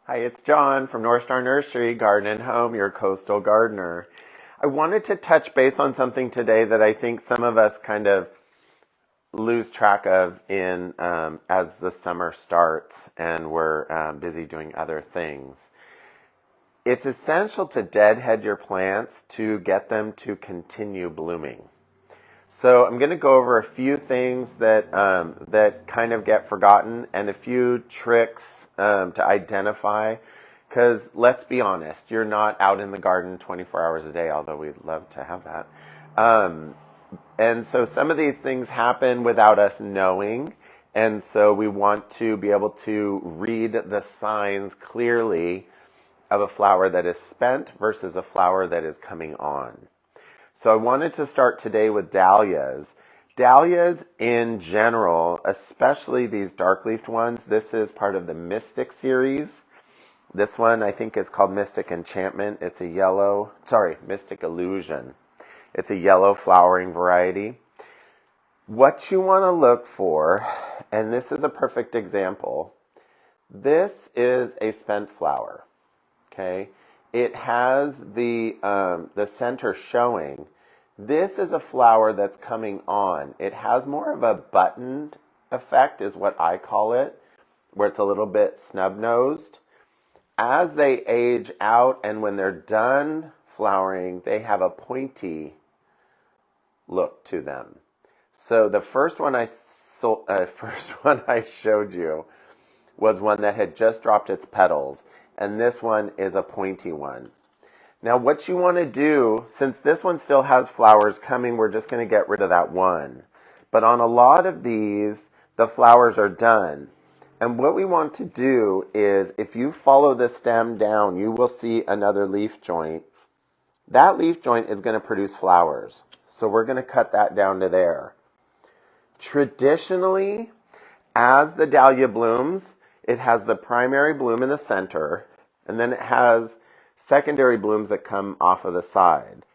Hi, it's John from North Star Nursery, Garden and Home, your coastal gardener. I wanted to touch base on something today that I think some of us kind of lose track of in as the summer starts and we're busy doing other things. It's essential to deadhead your plants to get them to continue blooming. So I'm going to go over a few things that kind of get forgotten and a few tricks to identify. Because let's be honest, you're not out in the garden 24 hours a day, although we'd love to have that. And so some of these things happen without us knowing. And so we want to be able to read the signs clearly of a flower that is spent versus a flower that is coming on. So I wanted to start today with dahlias. Dahlias in general, especially these dark-leafed ones, this is part of the Mystic series. This one I think is called Mystic Enchantment. It's Mystic Illusion. It's a yellow flowering variety. What you want to look for, and this is a perfect example, this is a spent flower, okay? It has the center showing. This is a flower that's coming on. It has more of a buttoned effect is what I call it, where it's a little bit snub-nosed. As they age out and when they're done flowering, they have a pointy look to them. So the first one I showed you was one that had just dropped its petals. And this one is a pointy one. Now what you want to do, since this one still has flowers coming, we're just going to get rid of that one. But on a lot of these, the flowers are done. And what we want to do is, if you follow the stem down, you will see another leaf joint. That leaf joint is going to produce flowers. So we're going to cut that down to there. Traditionally, as the dahlia blooms, it has the primary bloom in the center, and then it has secondary blooms that come off of the side.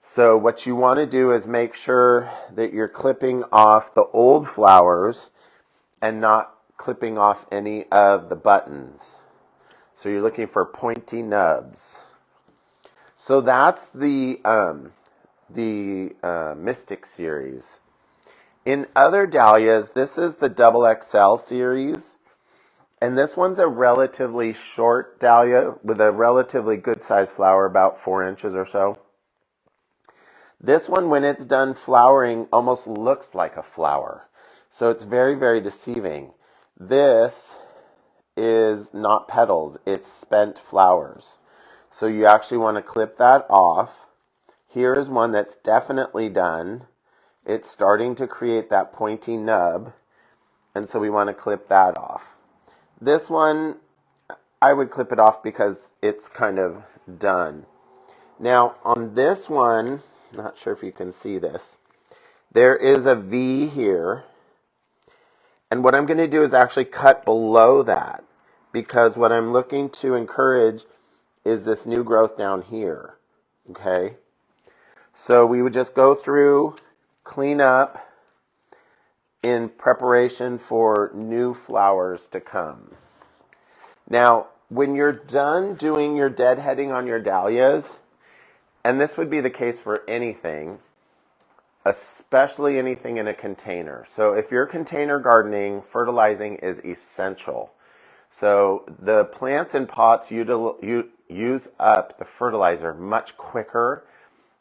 So what you want to do is make sure that you're clipping off the old flowers and not clipping off any of the buttons. So you're looking for pointy nubs. So that's the Mystic series. In other dahlias, this is the Double XL series. And this one's a relatively short dahlia with a relatively good sized flower, about 4 inches or so. This one, when it's done flowering, almost looks like a flower. So it's very, very deceiving. This is not petals, it's spent flowers. So you actually want to clip that off. Here is one that's definitely done. It's starting to create that pointy nub. And so we want to clip that off. This one, I would clip it off because it's kind of done. Now, on this one, not sure if you can see this, there is a V here. And what I'm going to do is actually cut below that, because what I'm looking to encourage is this new growth down here. Okay? So we would just go through, clean up, in preparation for new flowers to come. Now, when you're done doing your deadheading on your dahlias, and this would be the case for anything, especially anything in a container. So if you're container gardening, fertilizing is essential. So the plants in pots use up the fertilizer much quicker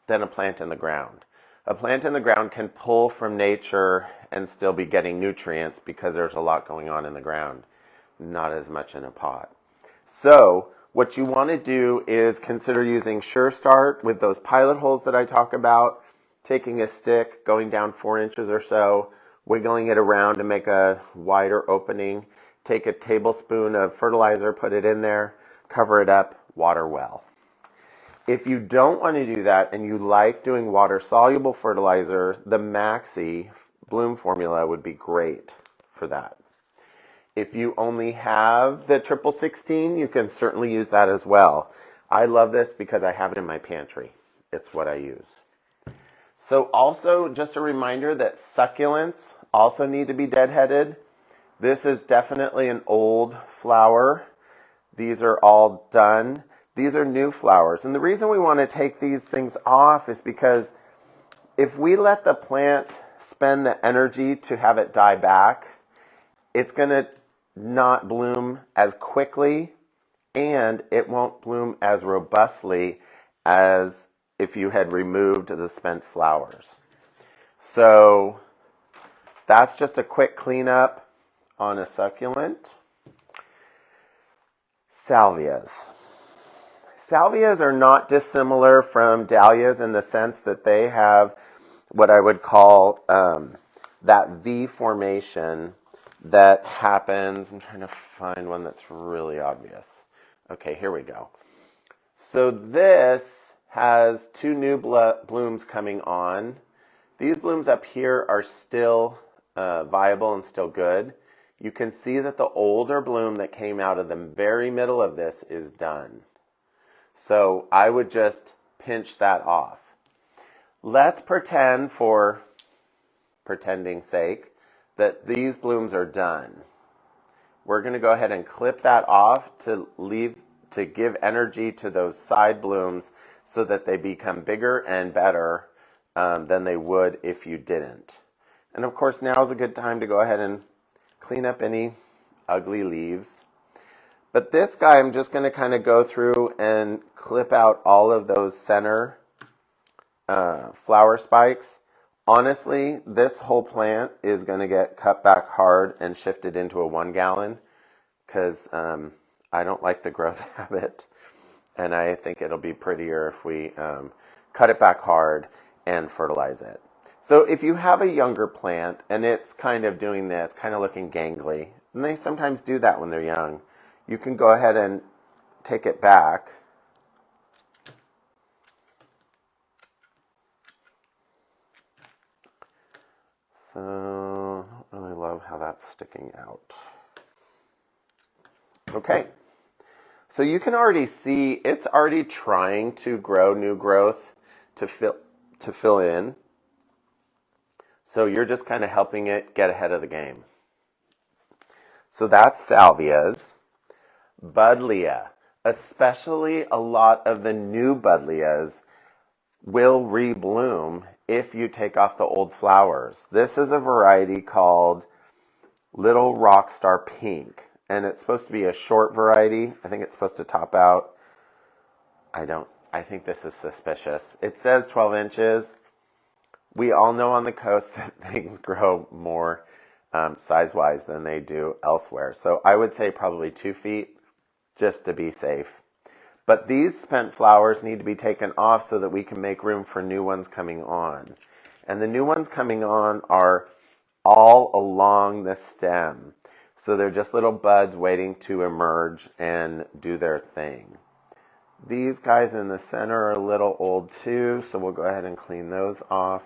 than a plant in the ground. A plant in the ground can pull from nature and still be getting nutrients because there's a lot going on in the ground, not as much in a pot. So what you want to do is consider using Sure Start with those pilot holes that I talk about, taking a stick, going down 4 inches or so, wiggling it around to make a wider opening, take a tablespoon of fertilizer, put it in there, cover it up, water well. If you don't want to do that and you like doing water-soluble fertilizer, the Maxi Bloom formula would be great for that. If you only have the 1616, you can certainly use that as well. I love this because I have it in my pantry. It's what I use. So also, just a reminder that succulents also need to be deadheaded. This is definitely an old flower These are all done. These are new flowers. And the reason we want to take these things off is because if we let the plant spend the energy to have it die back, it's going to not bloom as quickly, and it won't bloom as robustly as if you had removed the spent flowers. So that's just a quick cleanup on a succulent. Salvias. Salvias are not dissimilar from dahlias in the sense that they have what I would call that V formation that happens. I'm trying to find one that's really obvious. Okay, here we go. So this has two new blooms coming on. These blooms up here are still viable and still good. You can see that the older bloom that came out of the very middle of this is done. So I would just pinch that off. Let's pretend, for pretending's sake, that these blooms are done. We're going to go ahead and clip that off to give energy to those side blooms so that they become bigger and better than they would if you didn't. And of course, now is a good time to go ahead and clean up any ugly leaves. But this guy, I'm just going to kind of go through and clip out all of those center flower spikes. Honestly, this whole plant is going to get cut back hard and shifted into a 1 gallon because I don't like the growth habit, and I think it'll be prettier if we cut it back hard and fertilize it. So if you have a younger plant and it's kind of doing this, kind of looking gangly, and they sometimes do that when they're young, you can go ahead and take it back. So I don't really love how that's sticking out. Okay, so you can already see it's already trying to grow new growth to fill in. So you're just kind of helping it get ahead of the game. So that's salvias. Buddleia, especially a lot of the new buddleias will rebloom if you take off the old flowers. This is a variety called Little Rockstar Pink, and it's supposed to be a short variety. I think it's supposed to top out. I think this is suspicious. It says 12 inches. We all know on the coast that things grow more size-wise than they do elsewhere. So I would say probably 2 feet just to be safe. But these spent flowers need to be taken off so that we can make room for new ones coming on. And the new ones coming on are all along the stem. So they're just little buds waiting to emerge and do their thing. These guys in the center are a little old too, so we'll go ahead and clean those off.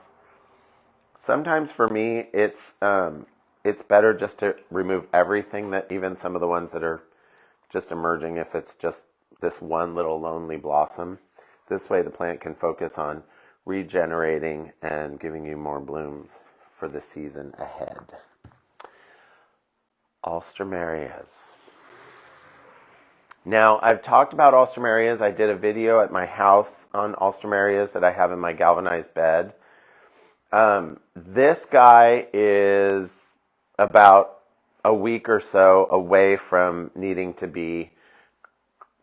Sometimes for me, it's better just to remove everything, that even some of the ones that are just emerging, if it's just this one little lonely blossom. This way the plant can focus on regenerating and giving you more blooms for the season ahead. Alstroemerias. Now, I've talked about Alstroemerias. I did a video at my house on Alstroemerias that I have in my galvanized bed. This guy is about a week or so away from needing to be,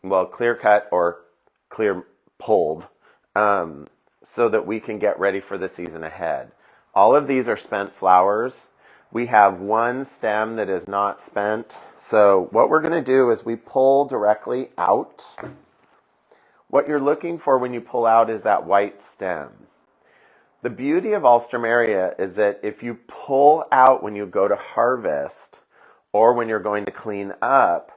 well, clear cut or clear pulled, so that we can get ready for the season ahead. All of these are spent flowers. We have one stem that is not spent. So what we're going to do is we pull directly out. What you're looking for when you pull out is that white stem. The beauty of Alstroemeria is that if you pull out when you go to harvest or when you're going to clean up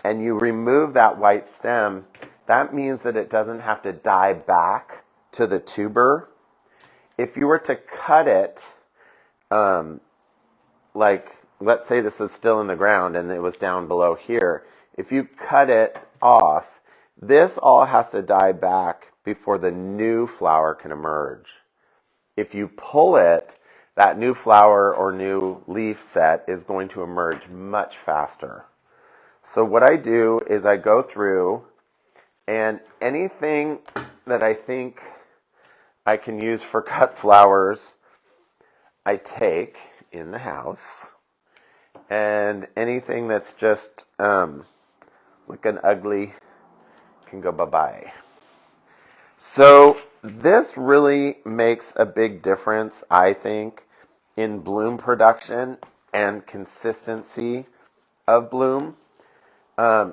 and you remove that white stem, that means that it doesn't have to die back to the tuber. If you were to cut it, like let's say this is still in the ground and it was down below here, if you cut it off, this all has to die back before the new flower can emerge. If you pull it, that new flower or new leaf set is going to emerge much faster. So what I do is I go through, and anything that I think I can use for cut flowers, I take in the house. And anything that's just looking ugly can go bye-bye. So this really makes a big difference, I think, in bloom production and consistency of bloom.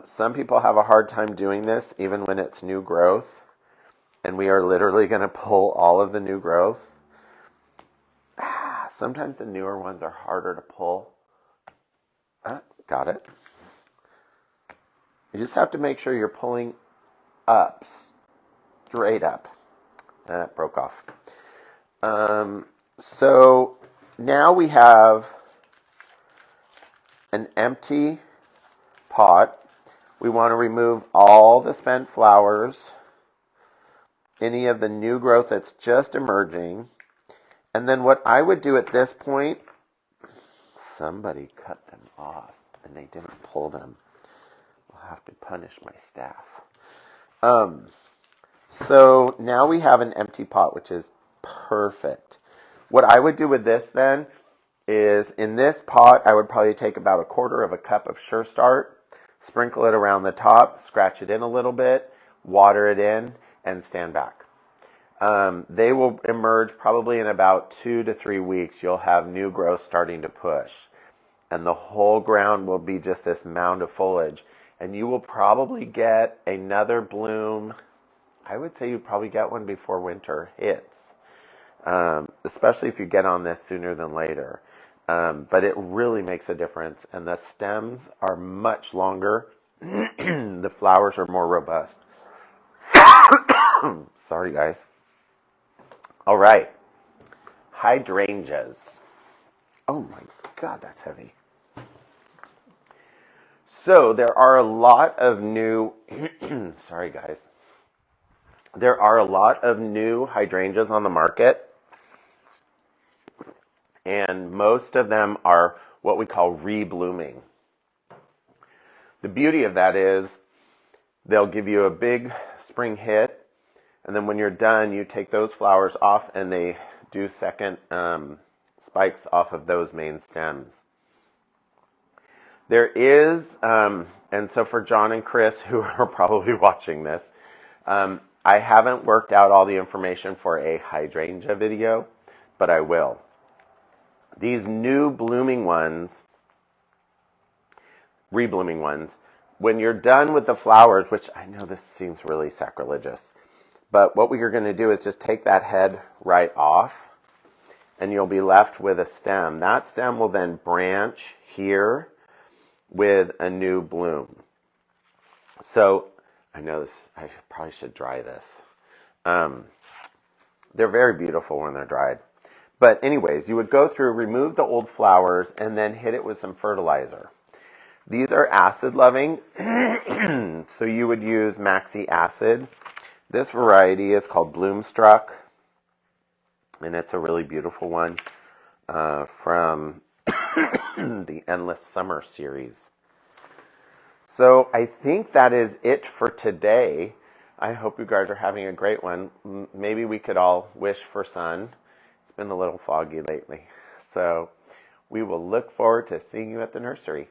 Some people have a hard time doing this even when it's new growth, and we are literally going to pull all of the new growth. Sometimes the newer ones are harder to pull. Got it. You just have to make sure you're pulling up, straight up. That broke off. So now we have an empty pot. We want to remove all the spent flowers, any of the new growth that's just emerging. And then what I would do at this point, somebody cut them off and they didn't pull them. I'll have to punish my staff. So now we have an empty pot, which is perfect. What I would do with this then is, in this pot, I would probably take about 1/4 cup of Sure Start, sprinkle it around the top, scratch it in a little bit, water it in, and stand back. They will emerge probably in about 2 to 3 weeks. You'll have new growth starting to push, and the whole ground will be just this mound of foliage. And you will probably get another bloom. I would say you'd probably get one before winter hits, especially if you get on this sooner than later. But it really makes a difference, and the stems are much longer. The flowers are more robust. Sorry, guys. All right. Hydrangeas. Oh my God, that's heavy. So there are a lot of new, sorry guys. There are a lot of new hydrangeas on the market. And most of them are what we call reblooming. The beauty of that is they'll give you a big spring hit, and then when you're done, you take those flowers off and they do second spikes off of those main stems. There is, and so for John and Chris, who are probably watching this, I haven't worked out all the information for a hydrangea video, but I will. These new blooming ones, reblooming ones, when you're done with the flowers, which I know this seems really sacrilegious, but what we are going to do is just take that head right off, and you'll be left with a stem. That stem will then branch here with a new bloom. So, I know this, I probably should dry this. They're very beautiful when they're dried. But anyways, you would go through, remove the old flowers, and then hit it with some fertilizer. These are acid loving, so you would use Maxi Acid. This variety is called Bloomstruck, and it's a really beautiful one from the Endless Summer series. So I think that is it for today. I hope you guys are having a great one. Maybe we could all wish for sun. It's been a little foggy lately. So we will look forward to seeing you at the nursery.